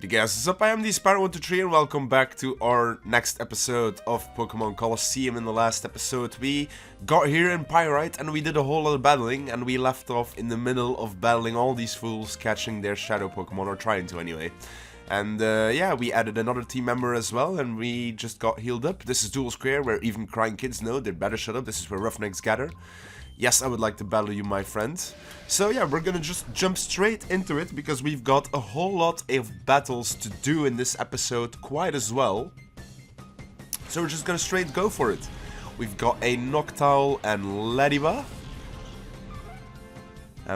Hey guys, what's up? I am the Sparrow123 and welcome back to our next episode of Pokemon Colosseum. In the last episode we got here in Pyrite and we did a whole lot of battling, and we left off in the middle of battling all these fools, catching their shadow Pokemon, or trying to anyway. And yeah, we added another team member as well, and we just got healed up. This is Dual Square, where even crying kids know they'd better shut up. This is where roughnecks gather. Yes, I would like to battle you, my friend. So yeah, we're gonna just jump straight into it, because we've got a whole lot of battles to do in this episode quite as well. So we're just gonna straight go for it. We've got a Noctowl and Lediba.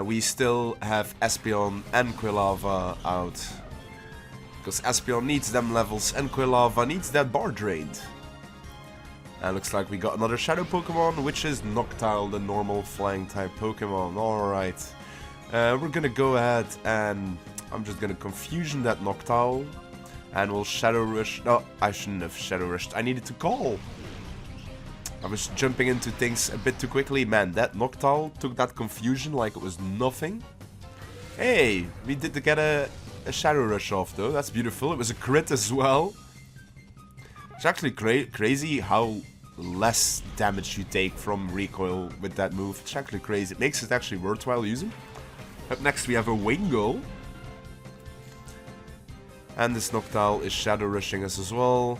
We still have Espeon and Quilava out, because Espeon needs them levels and Quilava needs that bar drained. And looks like we got another shadow Pokemon, which is Noctowl, the normal flying type Pokemon. Alright. We're gonna go ahead and I'm just gonna Confusion that Noctowl. And we'll Shadow Rush. No, I shouldn't have Shadow Rushed. I needed to call. I was jumping into things a bit too quickly. Man, that Noctowl took that Confusion like it was nothing. Hey, we did get a Shadow Rush off though. That's beautiful. It was a crit as well. It's actually crazy how less damage you take from recoil with that move. It's actually crazy. It makes it actually worthwhile using. Up next we have a Wingull. And this Noctowl is Shadow Rushing us as well.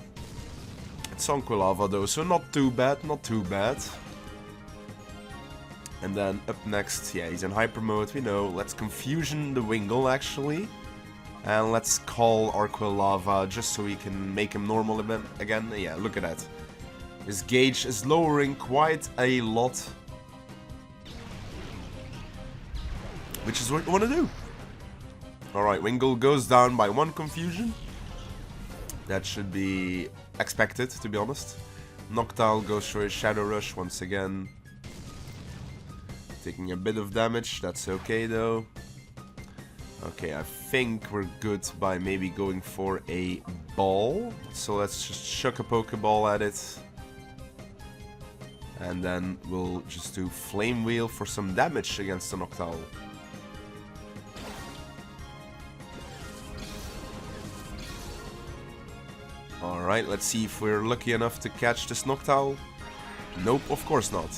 It's on Quilava though, so not too bad, not too bad. And then up next, yeah, he's in Hyper Mode, we know. Let's Confusion the Wingull actually. And let's call our Quilava just so we can make him normal again. Yeah, look at that. His gauge is lowering quite a lot. Which is what you want to do. Alright, Wingull goes down by 1 Confusion. That should be expected, to be honest. Noctowl goes for his Shadow Rush once again. Taking a bit of damage, that's okay though. Okay, I think we're good by maybe going for a ball. So let's just chuck a Pokeball at it. And then we'll just do Flame Wheel for some damage against the Noctowl. Alright, let's see if we're lucky enough to catch this Noctowl. Nope, of course not.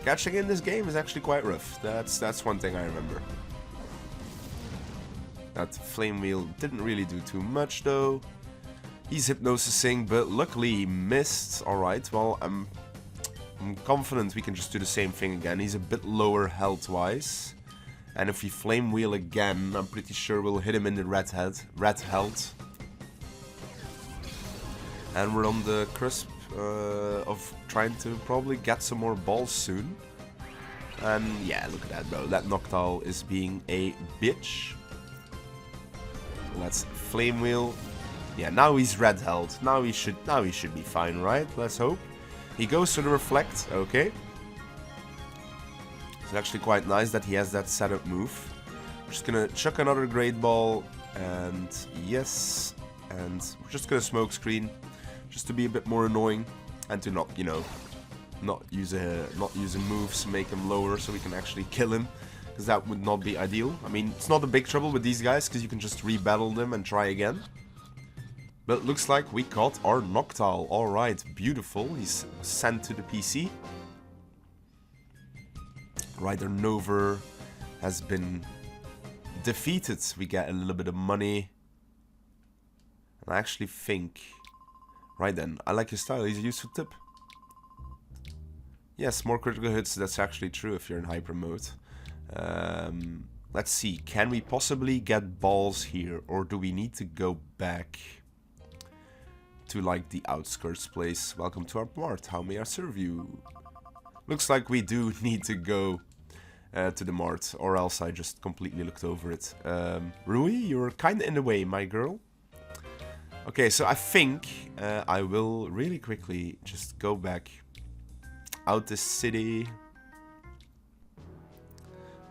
Catching in this game is actually quite rough. That's one thing I remember. That Flame Wheel didn't really do too much though. He's Hypnosising, but luckily he missed. Alright, well, I'm confident we can just do the same thing again. He's a bit lower health-wise. And if we Flame Wheel again, I'm pretty sure we'll hit him in the red health. And we're on the cusp of trying to probably get some more balls soon. And yeah, look at that bro. That Noctowl is being a bitch. Let's Flame Wheel. Yeah, now he's red held. Now he should be fine, right? Let's hope. He goes to the Reflect. Okay. It's actually quite nice that he has that setup move. We're just gonna chuck another Great Ball, and yes, and we're just gonna Smoke Screen, just to be a bit more annoying, and to not, you know, not using moves to make him lower, so we can actually kill him. Because that would not be ideal. I mean, it's not a big trouble with these guys, because you can just rebattle them and try again. But it looks like we caught our Noctowl. Alright, beautiful. He's sent to the PC. Rider Nover has been defeated. We get a little bit of money. And I actually think... Right then, I like your style. He's a useful tip. Yes, more critical hits. That's actually true if you're in Hyper Mode. Let's see, can we possibly get balls here, or do we need to go back to like the outskirts place? Welcome to our mart, how may I serve you? Looks like we do need to go to the mart, or else I just completely looked over it. Rui, you're kinda in the way, my girl. Okay, so I think I will really quickly just go back out the city.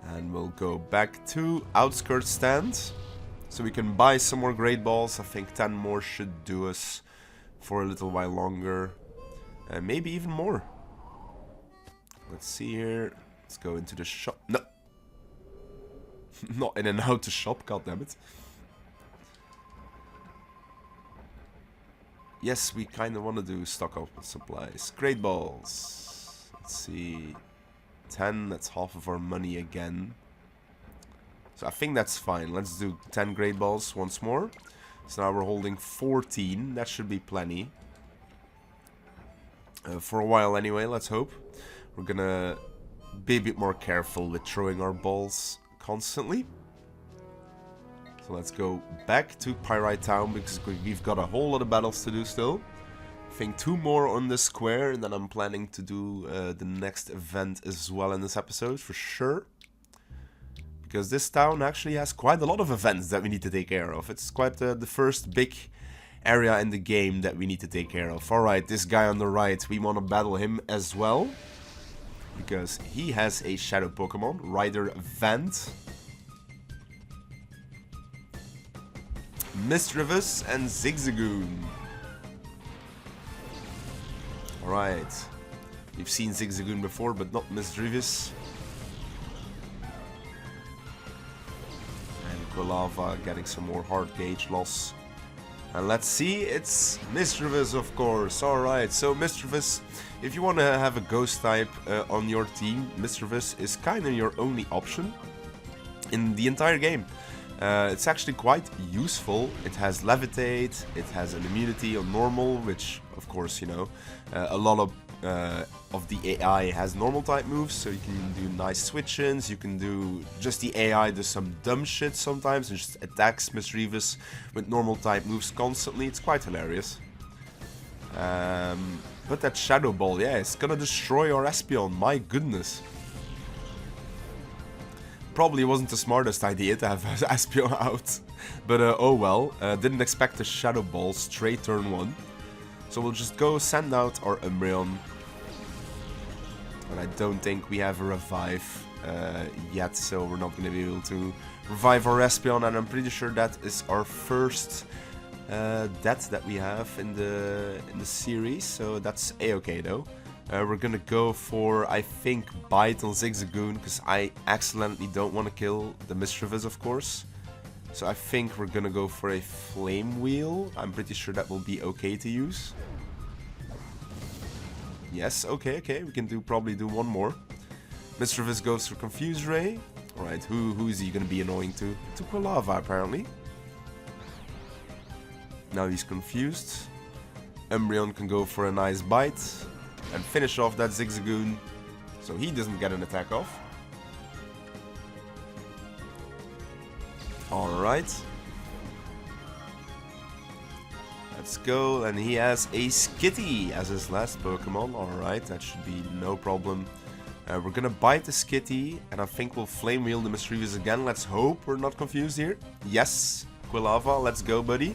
And we'll go back to Outskirts stand. So we can buy some more Great Balls. I think 10 more should do us for a little while longer. Maybe even more. Let's see here. Let's go into the shop. No. Not in and out the shop, goddammit. yes, we kind of want to do stock up supplies. Great balls. Let's see. 10, that's half of our money again. So I think that's fine. Let's do 10 great balls once more. So now we're holding 14. That should be plenty. For a while anyway, let's hope. We're gonna be a bit more careful with throwing our balls constantly. So let's go back to Pyrite Town because we've got a whole lot of battles to do still. I think 2 more on this square, and then I'm planning to do the next event as well in this episode for sure. Because this town actually has quite a lot of events that we need to take care of. It's quite the first big area in the game that we need to take care of. Alright, this guy on the right, we want to battle him as well. Because he has a shadow Pokemon, Rider Vant. Misdreavus and Zigzagoon. Alright. We've seen Zigzagoon before, but not Misdreavus. And Quilava getting some more hard gauge loss. And let's see, it's Misdreavus, of course. Alright, so Misdreavus, if you want to have a ghost type on your team, Misdreavus is kind of your only option in the entire game. It's actually quite useful. It has Levitate, it has an immunity on normal, which, of course, you know, a lot of the AI has normal type moves, so you can do nice switch-ins, you can do, just the AI does some dumb shit sometimes and just attacks Misdreavus with normal type moves constantly. It's quite hilarious. But that Shadow Ball, yeah, it's gonna destroy our Espeon, my goodness. Probably wasn't the smartest idea to have Espeon out, but oh well. Didn't expect a Shadow Ball straight turn 1. So we'll just go send out our Umbreon. And I don't think we have a revive yet, so we're not going to be able to revive our Espeon. And I'm pretty sure that is our first death that we have in the series, so that's a-okay though. We're gonna go for, I think, Bite on Zigzagoon, because I accidentally don't want to kill the Misdreavus, of course. So I think we're gonna go for a Flame Wheel. I'm pretty sure that will be okay to use. Yes, okay, we can probably do one more. Misdreavus goes for Confuse Ray. Alright, who is he gonna be annoying to? To Quilava, apparently. Now he's confused. Umbreon can go for a nice Bite and finish off that Zigzagoon, so he doesn't get an attack off. Alright. Let's go, and he has a Skitty as his last Pokemon. Alright, that should be no problem. We're gonna bite the Skitty, and I think we'll Flame Wheel the Misdreavus again. Let's hope we're not confused here. Yes, Quilava, let's go, buddy.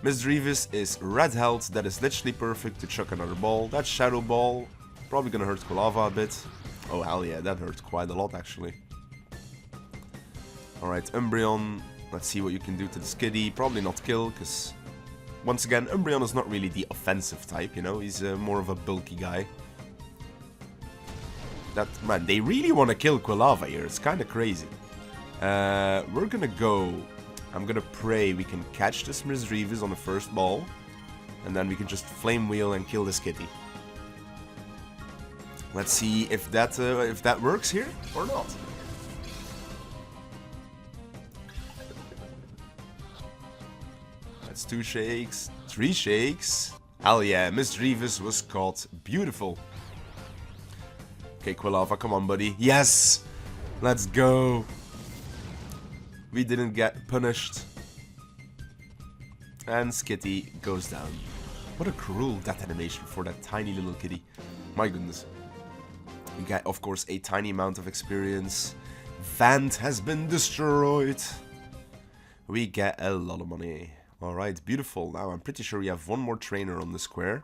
Misdreavus is red health, that is literally perfect to chuck another ball. That Shadow Ball, probably gonna hurt Quilava a bit. Oh hell yeah, that hurt quite a lot actually. Alright, Umbreon, let's see what you can do to the Skitty. Probably not kill, because once again, Umbreon is not really the offensive type, you know, he's more of a bulky guy. Man, they really want to kill Quilava here, it's kind of crazy. We're gonna go... I'm gonna pray we can catch this Misdreavus on the first ball, and then we can just Flame Wheel and kill the Skitty. Let's see if that works here or not. That's 2 shakes, 3 shakes. Hell yeah, Misdreavus was caught. Beautiful. Okay, Quilava, come on, buddy. Yes! Let's go! We didn't get punished. And Skitty goes down. What a cruel death animation for that tiny little kitty. My goodness. We get, of course, a tiny amount of experience. Vant has been destroyed. We get a lot of money. Alright, beautiful. Now, I'm pretty sure we have one more trainer on the square.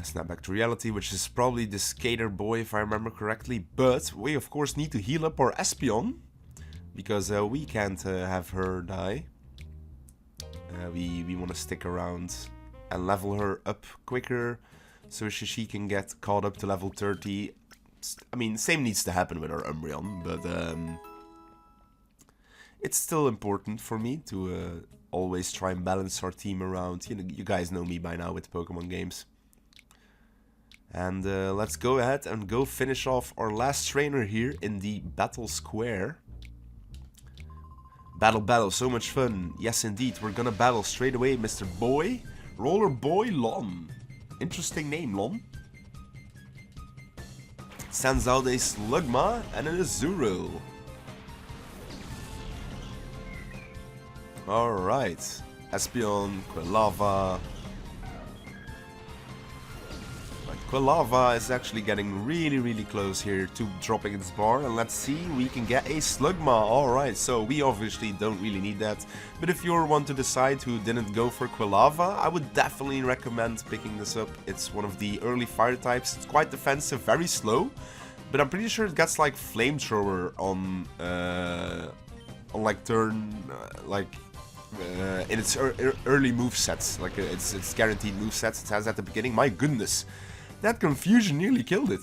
Snap back to reality, which is probably the Skater Boy, if I remember correctly. But we, of course, need to heal up our Espeon, because we can't have her die. We want to stick around and level her up quicker, so she can get caught up to level 30. I mean, same needs to happen with our Umbreon, but it's still important for me to always try and balance our team around. You know, you guys know me by now with Pokemon games. And let's go ahead and go finish off our last trainer here in the Battle Square. Battle, so much fun. Yes, indeed, we're gonna battle straight away, Mr. Boy. Roller Boy Lon. Interesting name, Lon. Sends out a Slugma and an Azurill. Alright. Espeon, Quilava. Quilava is actually getting really close here to dropping its bar, and let's see, we can get a Slugma. Alright, so we obviously don't really need that, but if you're one to decide who didn't go for Quilava, I would definitely recommend picking this up. It's one of the early fire types. It's quite defensive, very slow, but I'm pretty sure it gets like Flamethrower on like turn, in its early movesets, like its guaranteed movesets it has at the beginning. My goodness. That confusion nearly killed it.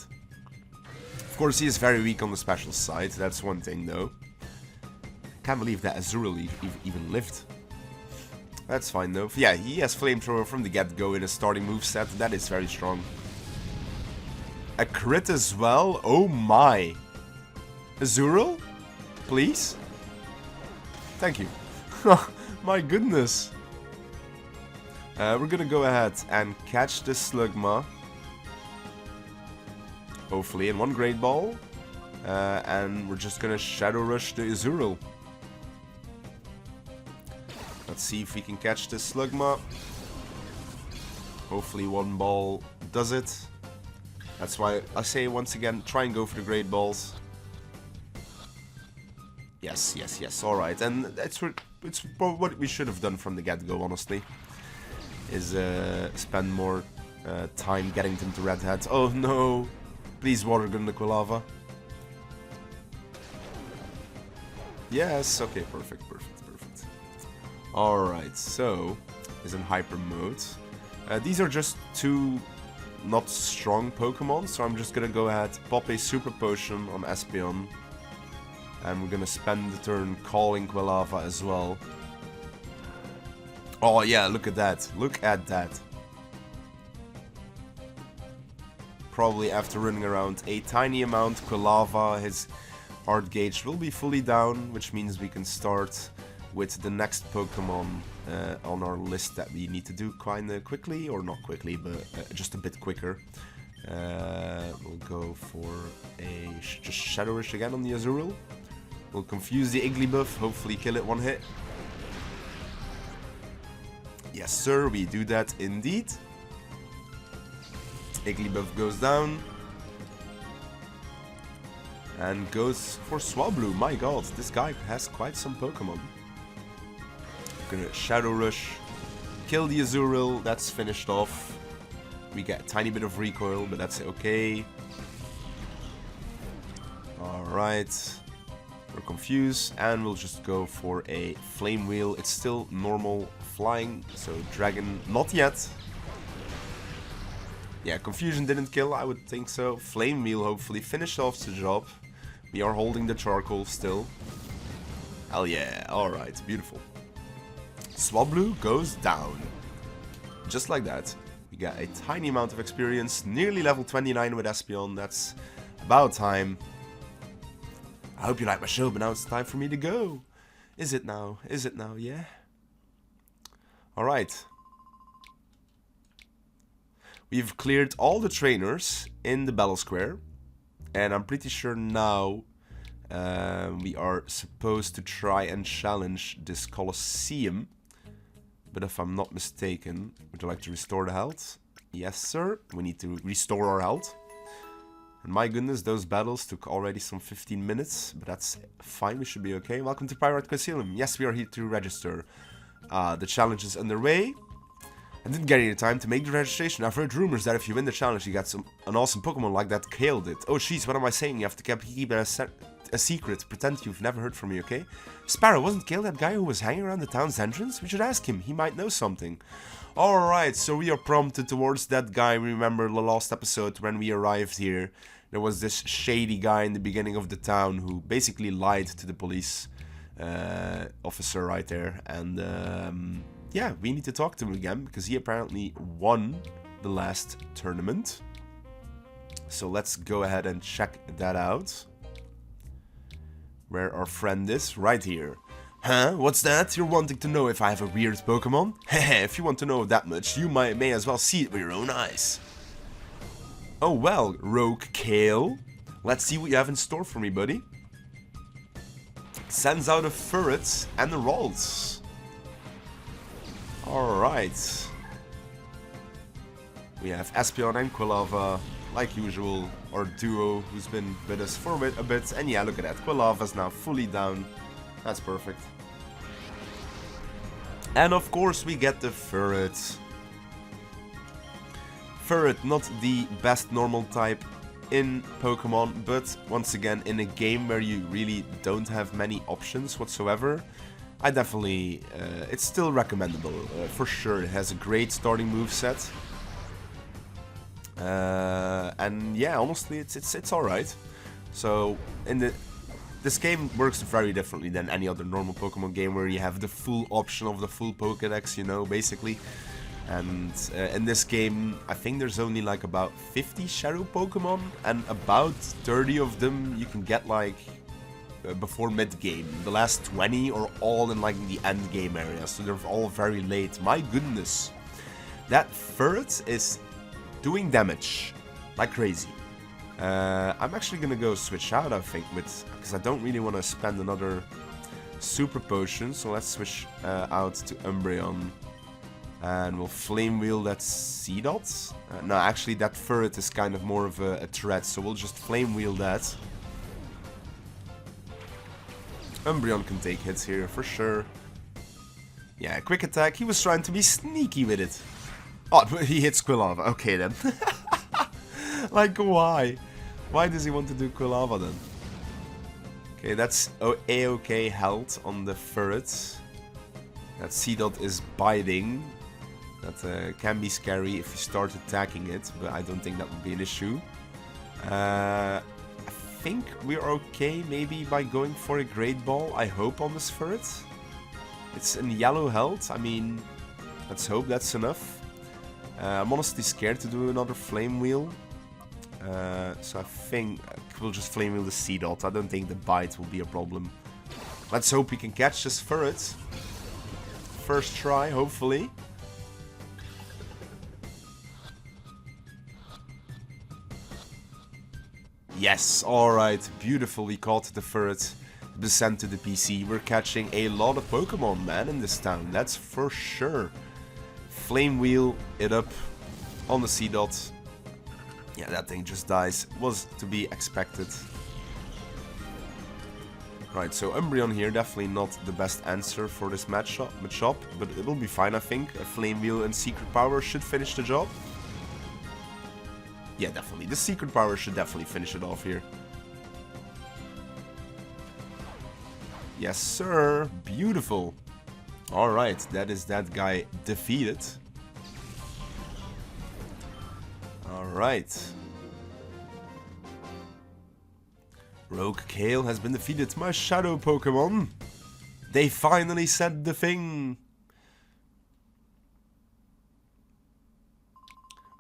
Of course, he is very weak on the special side. That's one thing, though. Can't believe that Azurill even lived. That's fine, though. Yeah, he has Flamethrower from the get-go in a starting moveset. That is very strong. A crit as well? Oh my. Azurill? Please? Thank you. My goodness. We're gonna go ahead and catch the Slugma. Hopefully in one Great Ball. And we're just gonna Shadow Rush the Azurill. Let's see if we can catch this Slugma. Hopefully one ball does it. That's why I say once again, try and go for the Great Balls. Yes. Alright, and it's what we should have done from the get-go, honestly. Is spend more time getting them to Red Hat. Oh no! Please Water Gun the Quilava. Yes, okay, perfect. Alright, so is in hyper mode. These are just two not strong Pokemon, so I'm just gonna go ahead, pop a Super Potion on Espeon. And we're gonna spend the turn calling Quilava as well. Oh yeah, look at that. Probably after running around a tiny amount, Quilava, his heart gauge will be fully down, which means we can start with the next Pokemon on our list that we need to do kinda quickly, or not quickly, but just a bit quicker. We'll go for a just Shadow Rush again on the Azurill. We'll confuse the Igglybuff, hopefully kill it one hit. Yes sir, we do that indeed. Igglybuff goes down. And goes for Swablu. My god, this guy has quite some Pokemon. We're gonna Shadow Rush. Kill the Azurill, that's finished off. We get a tiny bit of recoil, but that's okay. Alright. We're confused, and we'll just go for a Flame Wheel. It's still normal flying, so Dragon not yet. Yeah, Confusion didn't kill, I would think so. Flame Wheel hopefully finished off the job. We are holding the charcoal still. Hell yeah, alright, beautiful. Swablu goes down. Just like that. We got a tiny amount of experience, nearly level 29 with Espeon, that's about time. I hope you like my show, but now it's time for me to go. Is it now? Yeah? Alright. We've cleared all the trainers in the Battle Square. And I'm pretty sure now we are supposed to try and challenge this Colosseum. But if I'm not mistaken, would you like to restore the health? Yes, sir. We need to restore our health. And my goodness, those battles took already some 15 minutes, but that's fine, we should be okay. Welcome to Pyrite Colosseum. Yes, we are here to register. The challenge is underway. I didn't get any time to make the registration. I've heard rumors that if you win the challenge, you get an awesome Pokemon like that killed it. Oh jeez, what am I saying? You have to keep a secret. Pretend you've never heard from me, okay? Sparrow, wasn't Kale that guy who was hanging around the town's entrance? We should ask him. He might know something. Alright, so we are prompted towards that guy. Remember the last episode when we arrived here? There was this shady guy in the beginning of the town who basically lied to the police officer right there. And yeah, we need to talk to him again because he apparently won the last tournament. So let's go ahead and check that out. Where our friend is, right here. Huh? What's that? You're wanting to know if I have a weird Pokemon? Heh, if you want to know that much, you may as well see it with your own eyes. Oh well, Rogue Kale. Let's see what you have in store for me, buddy. Sends out a Ferret and a Ralts. Alright. We have Espeon and Quilava, like usual, our duo who's been with us for a bit. And yeah, look at that, Quilava's now fully down. That's perfect. And of course we get the Ferret. Ferret, not the best normal type in Pokemon, but once again in a game where you really don't have many options whatsoever, I definitely, it's still recommendable, for sure. It has a great starting moveset. And yeah, honestly, it's alright. So this game works very differently than any other normal Pokemon game where you have the full option of the full Pokédex, you know, basically. And in this game, I think there's only like about 50 Shadow Pokemon, and about 30 of them you can get like before mid-game. The last 20 are all in like the end game area, so they're all very late. My goodness, that Ferret is doing damage like crazy. I'm actually gonna go switch out, I think, because I don't really want to spend another Super Potion, so let's switch out to Umbreon. And we'll Flame Wheel that Seedot. No, actually that Ferret is kind of more of a threat, so we'll just Flame Wheel that. Umbreon can take hits here for sure. Yeah, quick attack. He was trying to be sneaky with it. Oh, but he hits Quilava. Okay then. Like, why? Why does he want to do Quilava then? Okay, that's A-OK health on the Ferret. That Seedot is biting. That can be scary if you start attacking it, but I don't think that would be an issue. I think we're okay maybe by going for a Great Ball, I hope, on this Ferret. It's in yellow health, I mean, let's hope that's enough. I'm honestly scared to do another Flame Wheel. So I think we'll just Flame Wheel the Seedot. I don't think the bite will be a problem. Let's hope we can catch this Ferret. First try, hopefully. Yes, alright, beautiful, we caught the Ferret. Descent to the PC. We're catching a lot of Pokemon, man, in this town, that's for sure. Flame Wheel it up on the Seedot. Yeah, that thing just dies. Was to be expected. Right, so Umbreon here, definitely not the best answer for this matchup, but it will be fine, I think. A Flame Wheel and Secret Power should finish the job. Yeah, definitely. The Secret Power should definitely finish it off here. Yes, sir. Beautiful. Alright, that is that guy defeated. Alright. Rogue Kale has been defeated, my shadow Pokemon. They finally said the thing.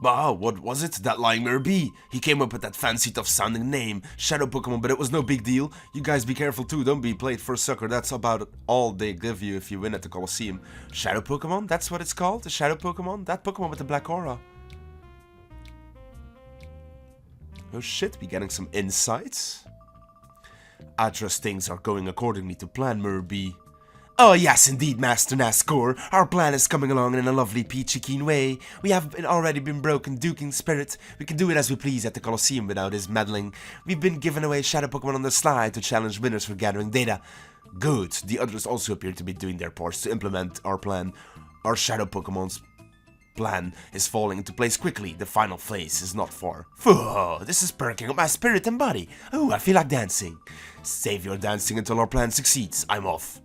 Wow, what was it? That lying mirror bee. He came up with that fancy tough sounding name. Shadow Pokemon, but it was no big deal. You guys be careful too, don't be played for a sucker. That's about all they give you if you win at the Colosseum. Shadow Pokemon? That's what it's called? The Shadow Pokemon? That Pokemon with the black aura. Oh shit, we getting some insights. I trust things are going accordingly to plan, Murby. Oh yes, indeed, Master Nascor. Our plan is coming along in a lovely peachy keen way. We have already been broken duking spirit. We can do it as we please at the Colosseum without his meddling. We've been giving away Shadow Pokemon on the slide to challenge winners for gathering data. Good. The others also appear to be doing their parts to implement our plan. Our Shadow Pokemon's plan is falling into place quickly. The final phase is not far. Phew, this is perking up my spirit and body. Oh, I feel like dancing. Save your dancing until our plan succeeds. I'm off.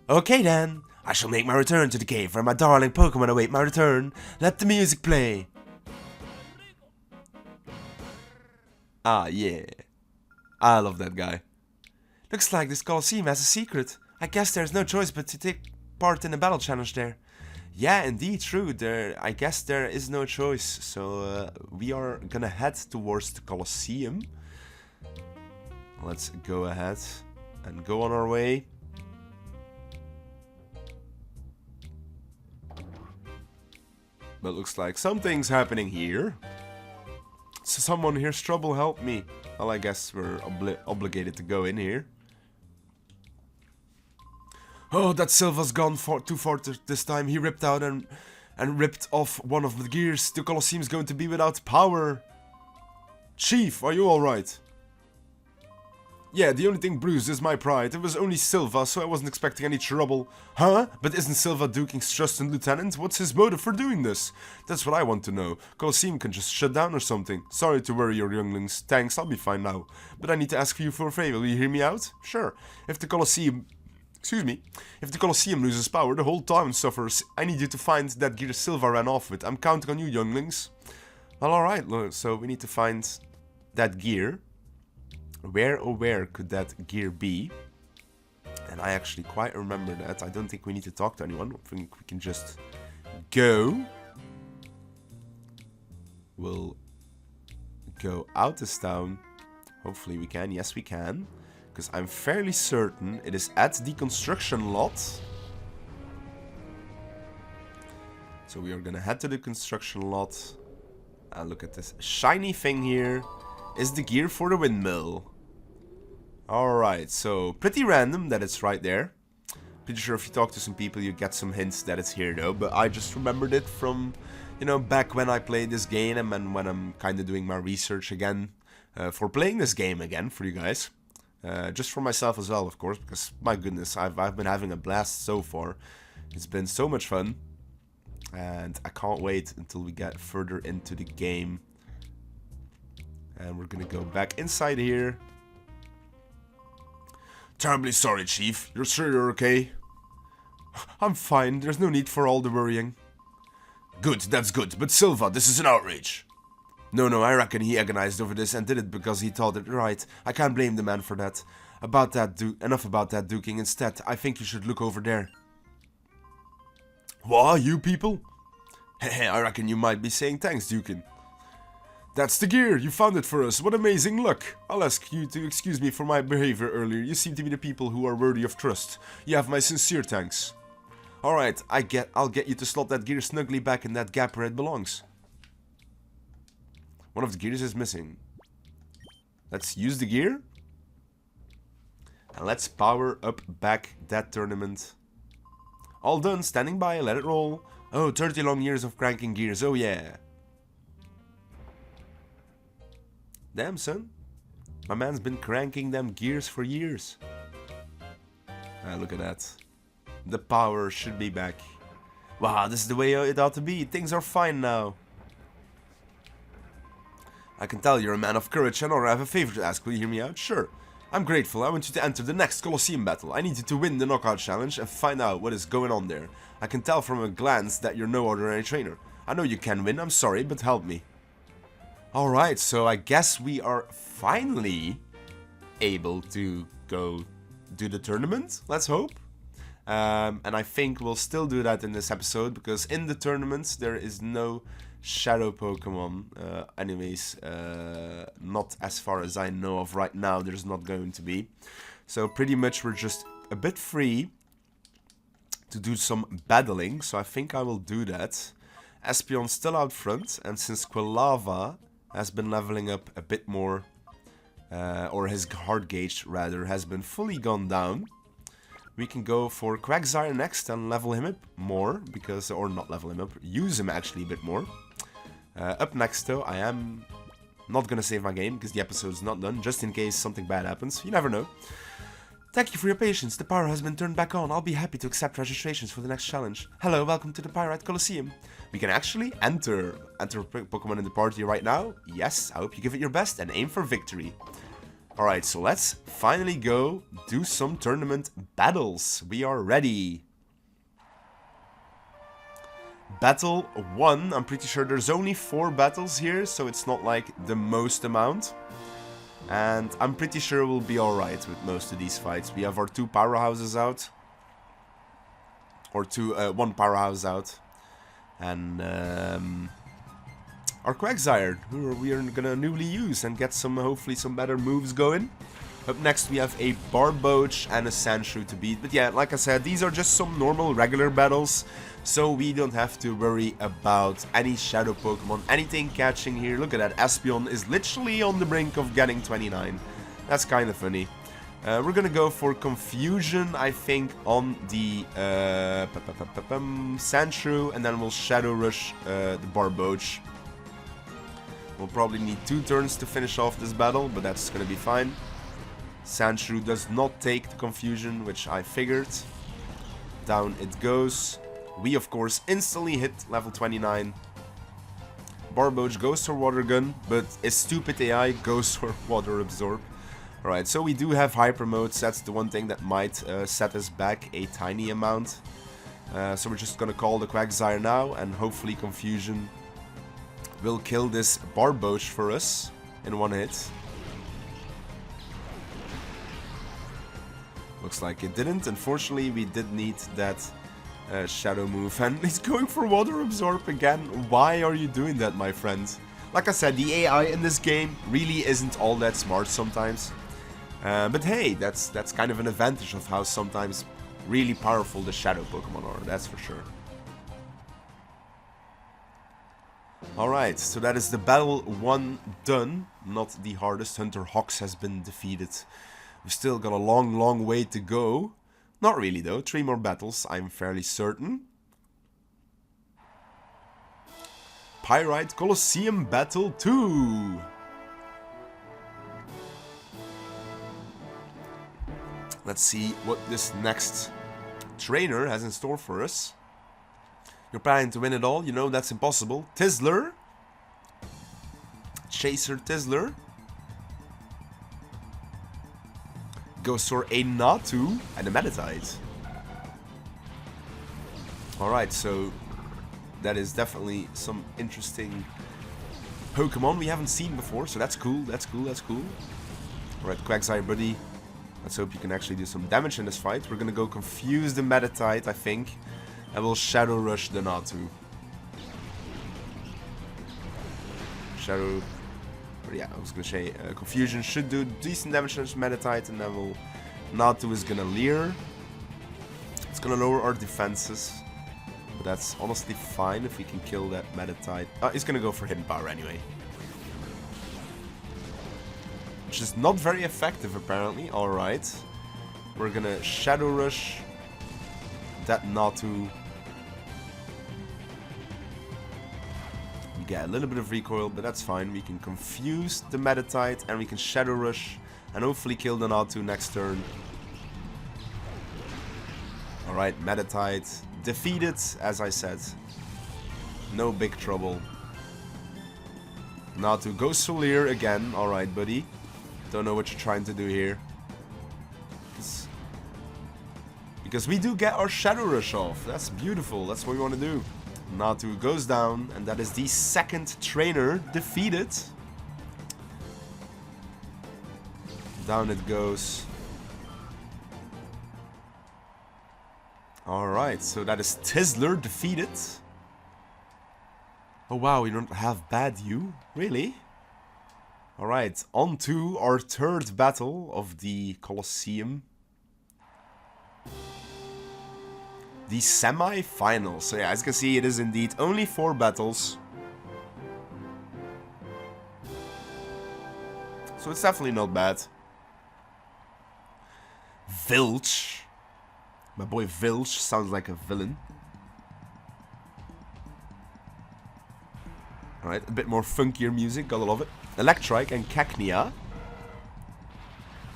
Okay then, I shall make my return to the cave where my darling Pokemon await my return. Let the music play. Ah yeah, I love that guy. Looks like this Colosseum has a secret. I guess there's no choice but to take part in a battle challenge there. Yeah, indeed, true. I guess there is no choice. So we are gonna head towards the Colosseum. Let's go ahead and go on our way. But looks like something's happening here. So someone here's trouble, help me. Well, I guess we're obligated to go in here. Oh, that Silva's gone too far this time. He ripped out and ripped off one of the gears. The Colosseum's going to be without power. Chief, are you alright? Yeah, the only thing bruised is my pride. It was only Silva, so I wasn't expecting any trouble. Huh? But isn't Silva Duking's trusted lieutenant? What's his motive for doing this? That's what I want to know. Colosseum can just shut down or something. Sorry to worry your younglings. Thanks, I'll be fine now. But I need to ask you for a favor. Will you hear me out? Sure. If the Colosseum loses power, the whole town suffers. I need you to find that gear Silva ran off with. I'm counting on you, younglings. Well, alright, so we need to find that gear. Where, oh where could that gear be? And I actually quite remember that. I don't think we need to talk to anyone. I think we can just go. We'll go out this town. Hopefully we can. Yes, we can. Because I'm fairly certain it is at the construction lot. So we are gonna head to the construction lot. And look at this shiny thing here. Is the gear for the windmill. Alright, so pretty random that it's right there. Pretty sure if you talk to some people you get some hints that it's here though. But I just remembered it from, you know, back when I played this game and when I'm kind of doing my research again for playing this game again for you guys. Just for myself as well, of course, because my goodness, I've been having a blast so far. It's been so much fun. And I can't wait until we get further into the game. And we're gonna go back inside here. Terribly sorry, Chief. You're sure you're okay? I'm fine. There's no need for all the worrying. Good, that's good. But Silva, this is an outrage. No, I reckon he agonized over this and did it because he thought it right. I can't blame the man for that. Enough about that duking. Instead, I think you should look over there. What, you people? Heh, I reckon you might be saying thanks, Dukin. That's the gear! You found it for us! What amazing luck! I'll ask you to excuse me for my behavior earlier. You seem to be the people who are worthy of trust. You have my sincere thanks. Alright, I'll get you to slot that gear snugly back in that gap where it belongs. One of the gears is missing. Let's use the gear. And let's power up back that tournament. All done, standing by, let it roll. Oh, 30 long years of cranking gears, oh yeah. Damn, son. My man's been cranking them gears for years. Look at that. The power should be back. Wow, this is the way it ought to be. Things are fine now. I can tell you're a man of courage, and I have a favor to ask. Will you hear me out? Sure. I'm grateful. I want you to enter the next Colosseum battle. I need you to win the knockout challenge and find out what is going on there. I can tell from a glance that you're no ordinary trainer. I know you can win. I'm sorry, but help me. Alright, so I guess we are finally able to go do the tournament, let's hope. And I think we'll still do that in this episode, because in the tournaments there is no shadow Pokemon. Not as far as I know of right now, there's not going to be. So pretty much we're just a bit free to do some battling, so I think I will do that. Espeon's still out front, and since Quilava has been leveling up a bit more, or his heart gauge rather has been fully gone down, we can go for Quagsire next and level him up more, because, or not level him up, use him actually a bit more. Up next though, I am not gonna save my game because the episode's not done, just in case something bad happens, you never know. Thank you for your patience, the power has been turned back on. I'll be happy to accept registrations for the next challenge. Hello, welcome to the Pyrite Colosseum. We can actually enter Pokemon in the party right now. Yes, I hope you give it your best and aim for victory. Alright, so let's finally go do some tournament battles. We are ready. Battle 1, I'm pretty sure there's only 4 battles here, so it's not like the most amount. And I'm pretty sure we'll be alright with most of these fights. We have our 2 powerhouses out. Or 1 powerhouse out. And our Quagsire, who we are gonna newly use and get some, hopefully some better moves going. Up next we have a Barboach and a Sandshrew to beat. But yeah, like I said, these are just some normal, regular battles. So we don't have to worry about any Shadow Pokemon, anything catching here. Look at that, Espeon is literally on the brink of getting 29. That's kind of funny. We're gonna go for Confusion, I think, on the Sandshrew, and then we'll Shadow Rush the Barboach. We'll probably need 2 turns to finish off this battle, but that's gonna be fine. Sandshrew does not take the Confusion, which I figured. Down it goes. We, of course, instantly hit level 29. Barboach goes for Water Gun, but his stupid AI goes for Water Absorb. Alright, so we do have Hyper Modes. That's the one thing that might set us back a tiny amount. So we're just gonna call the Quagsire now, and hopefully Confusion will kill this Barboach for us in 1 hit. Looks like it didn't. Unfortunately, we did need that Shadow move. And he's going for Water Absorb again. Why are you doing that, my friend? Like I said, the AI in this game really isn't all that smart sometimes. But hey, that's kind of an advantage of how sometimes really powerful the Shadow Pokemon are, that's for sure. Alright, so that is the battle 1 done. Not the hardest. Hunter Hox has been defeated. We've still got a long way to go. Not really though, 3 more battles, I'm fairly certain. Pyrite Colosseum Battle 2. Let's see what this next trainer has in store for us. You're planning to win it all? You know that's impossible. Tizzler. Chaser Tizzler. Goes for a Natu and a Meditite. Alright, so that is definitely some interesting Pokemon we haven't seen before, so that's cool, that's cool, that's cool. Alright, Quagsire buddy. Let's hope you can actually do some damage in this fight. We're gonna go confuse the Meditite, I think. And we'll Shadow Rush the Natu. Shadow... Yeah, I was gonna say Confusion should do decent damage to this Meditite, and then we'll... Natu is gonna Leer. It's gonna lower our defenses. But that's honestly fine if we can kill that Meditite. He's gonna go for Hidden Power anyway. Which is not very effective apparently. Alright. We're gonna Shadow Rush that Natu. We get a little bit of recoil, but that's fine. We can confuse the Meditite and we can Shadow Rush and hopefully kill the Natu next turn. Alright, Meditite defeated, as I said. No big trouble. Natu goes to Leer again. Alright, buddy. Don't know what you're trying to do here. Because we do get our Shadow Rush off. That's beautiful. That's what we want to do. Natu goes down, and that is the second trainer defeated. Down it goes. Alright, so that is Tizzler defeated. Oh wow, we don't have Badu? Really? Alright, on to our third battle of the Colosseum. The semi-finals. So yeah, as you can see, it is indeed only 4 battles. So it's definitely not bad. Vilch. My boy Vilch sounds like a villain. Alright, a bit more funkier music, gotta love it. Electrike and Cacnea.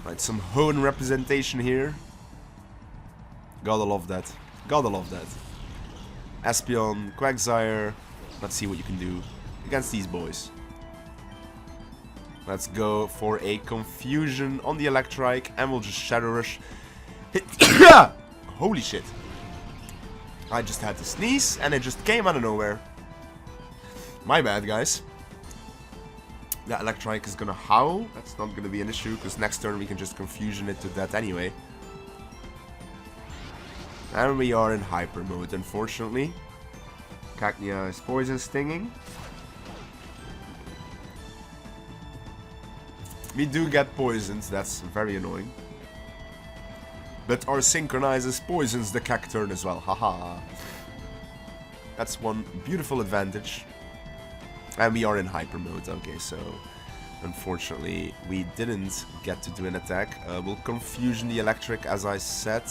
Right, some Hoenn representation here. Gotta love that. Gotta love that. Espeon, Quagsire. Let's see what you can do against these boys. Let's go for a Confusion on the Electrike and we'll just Shadow Rush. Holy shit. I just had to sneeze and it just came out of nowhere. My bad, guys. That Electrike is gonna howl. That's not gonna be an issue, because next turn we can just confusion it to death anyway. And we are in hyper mode, unfortunately. Cacnea is poison stinging. We do get poisons, that's very annoying. But our synchronizes poisons the Cacturn as well, haha. That's one beautiful advantage. And we are in hyper mode, okay, so unfortunately we didn't get to do an attack. We'll confusion the electric as I said.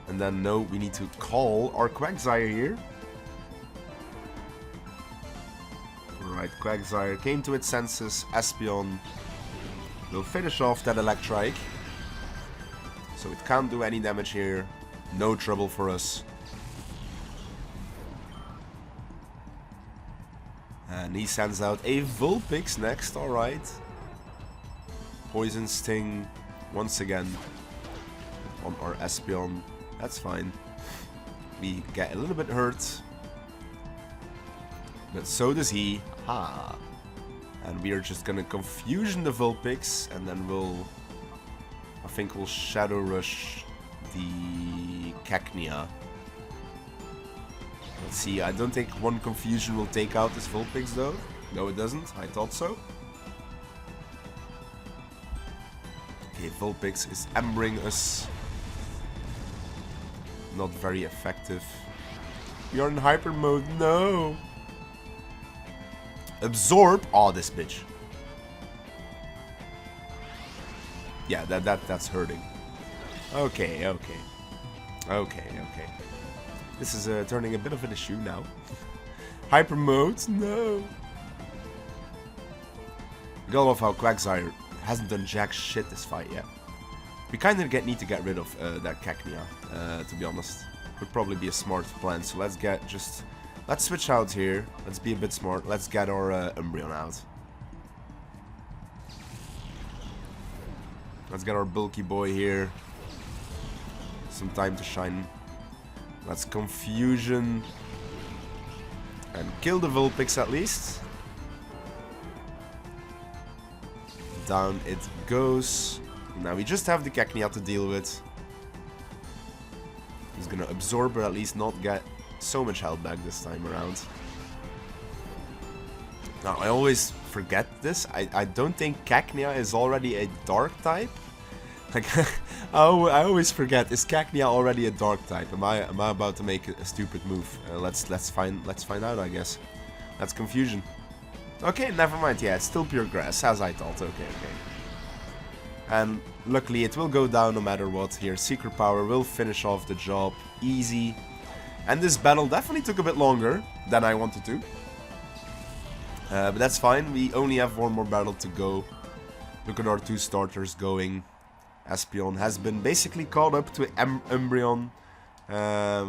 And then no, we need to call our Quagsire here. Alright, Quagsire came to its senses. Espeon will finish off that Electrike. So it can't do any damage here. No trouble for us. And he sends out a Vulpix next, alright. Poison Sting once again on our Espeon. That's fine. We get a little bit hurt. But so does he. Ha! And we are just gonna confusion the Vulpix, and then I think we'll Shadow Rush the Cacnea. Let's see, I don't think one confusion will take out this Vulpix though. No, it doesn't. I thought so. Okay, Vulpix is embering us. Not very effective. We are in hyper mode. No! Absorb. Oh, this bitch. Yeah, that's hurting. Okay. This is turning a bit of an issue now. Hyper mode? No. I gotta love how Quagsire hasn't done jack shit this fight yet. We kind of need to get rid of that Cacnea, to be honest. Would probably be a smart plan. So let's switch out here. Let's be a bit smart. Let's get our Umbreon out. Let's get our bulky boy here. Some time to shine. Let's confusion and kill the Vulpix at least. Down it goes. Now we just have the Cacnea to deal with. He's gonna absorb or at least not get so much health back this time around. Now I always forget this. I don't think Cacnea is already a dark type. Like I always forget. Is Cacnea already a dark type? Am I about to make a stupid move? Let's find out, I guess. That's confusion. Okay, never mind. Yeah, it's still pure grass, as I thought. Okay. And luckily it will go down no matter what here. Secret Power will finish off the job. Easy. And this battle definitely took a bit longer than I wanted to. But that's fine. We only have one more battle to go. Look at our two starters going. Espeon has been basically caught up to Umbreon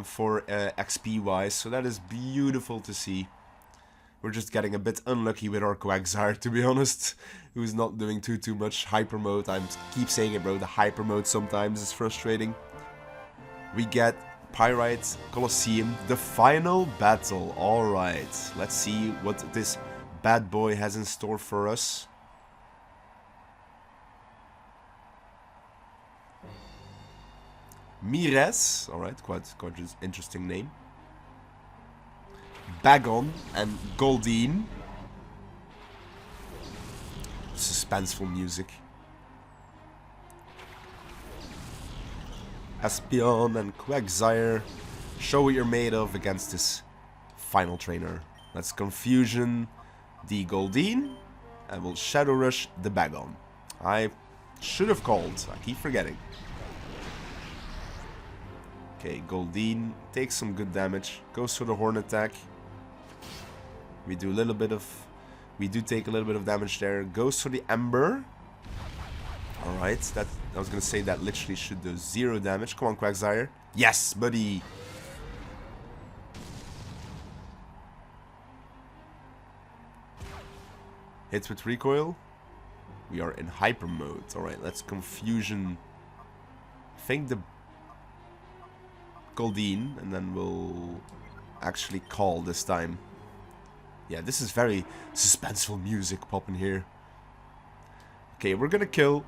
for XP wise. So that is beautiful to see. We're just getting a bit unlucky with our Quagsire, to be honest. Who's not doing too much hyper mode. I keep saying it, bro. The hyper mode sometimes is frustrating. We get Pyrite, Colosseum, the final battle. Alright, let's see what this bad boy has in store for us. Mires, alright, quite interesting name. Bagon and Goldeen. Suspenseful music. Espeon and Quagsire. Show what you're made of against this final trainer. Let's confusion the Goldeen. And we'll Shadow Rush the Bagon. I should have called. I keep forgetting. Okay, Goldeen takes some good damage. Goes for the Horn attack. We do take a little bit of damage there. Goes for the Ember. Alright, I was gonna say that literally should do 0 damage. Come on, Quagsire. Yes, buddy! Hits with recoil. We are in hyper mode. Alright, let's confusion. I think the Goldeen, and then we'll actually call this time. Yeah, this is very suspenseful music popping here. Okay, we're gonna kill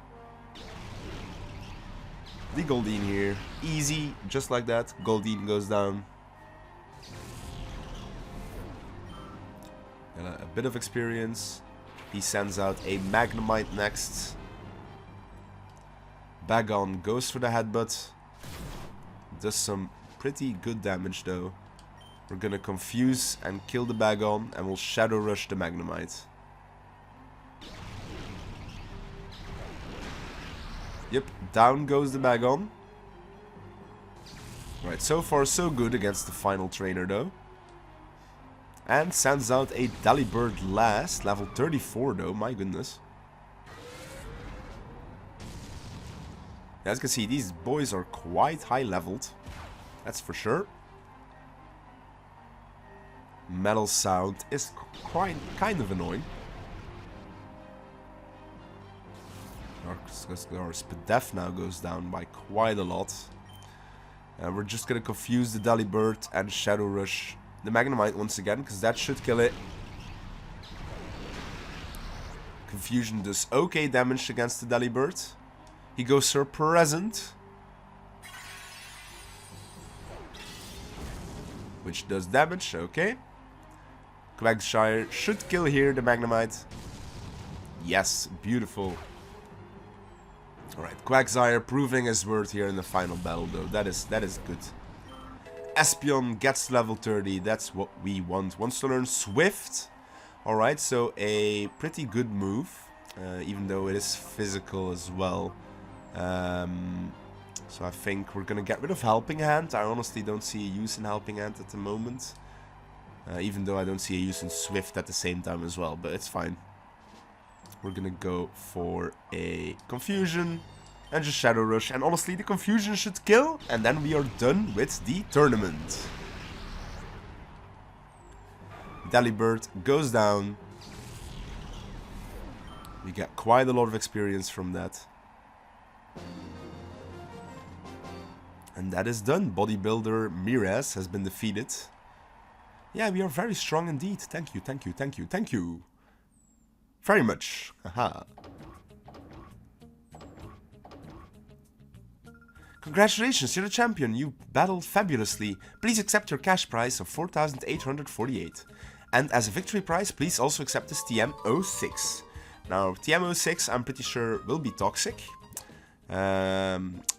the Goldeen here. Easy, just like that. Goldeen goes down. And a bit of experience. He sends out a Magnemite next. Bagon goes for the headbutt. Does some pretty good damage though. We're gonna confuse and kill the Bagon, and we'll Shadow Rush the Magnemite. Yep, down goes the Bagon. Right, so far so good against the final trainer though. And sends out a Delibird last, level 34 though, my goodness. As you can see, these boys are quite high leveled. That's for sure. Metal sound is kind of annoying. Our Spadef now goes down by quite a lot. And we're just gonna confuse the Delibird and Shadow Rush the Magnemite once again, because that should kill it. Confusion does okay damage against the Delibird. He goes for Present, which does damage, okay. Quagsire should kill here the Magnemite. Yes, beautiful. Alright, Quagsire proving his worth here in the final battle though. That is good. Espeon gets level 30, that's what we want. Wants to learn Swift. Alright, so a pretty good move. Even though it is physical as well. So I think we're gonna get rid of Helping Hand. I honestly don't see a use in Helping Hand at the moment. Even though I don't see a use in Swift at the same time as well, but it's fine. We're gonna go for a Confusion and just Shadow Rush. And honestly, the Confusion should kill, and then we are done with the tournament. Delibird goes down. We get quite a lot of experience from that. And that is done. Bodybuilder Mirez has been defeated. Yeah, we are very strong indeed. Thank you, thank you, thank you, thank you. Very much. Haha. Congratulations, you're the champion. You battled fabulously. Please accept your cash prize of 4,848. And as a victory prize, please also accept this TM06. Now, TM06, I'm pretty sure, will be toxic.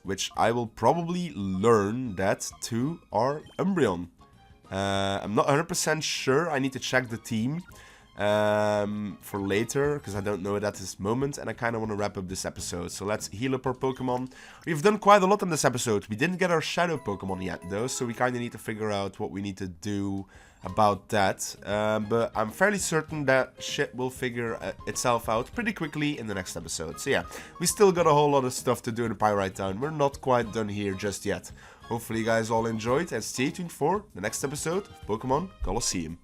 Which I will probably learn that to our Umbreon. I'm not 100% sure. I need to check the team for later, because I don't know it at this moment, and I kind of want to wrap up this episode. So let's heal up our Pokemon. We've done quite a lot in this episode. We didn't get our Shadow Pokemon yet, though, so we kind of need to figure out what we need to do about that. But I'm fairly certain that shit will figure itself out pretty quickly in the next episode. So yeah, we still got a whole lot of stuff to do in the Pyrite Town. We're not quite done here just yet. Hopefully you guys all enjoyed, and stay tuned for the next episode of Pokemon Colosseum.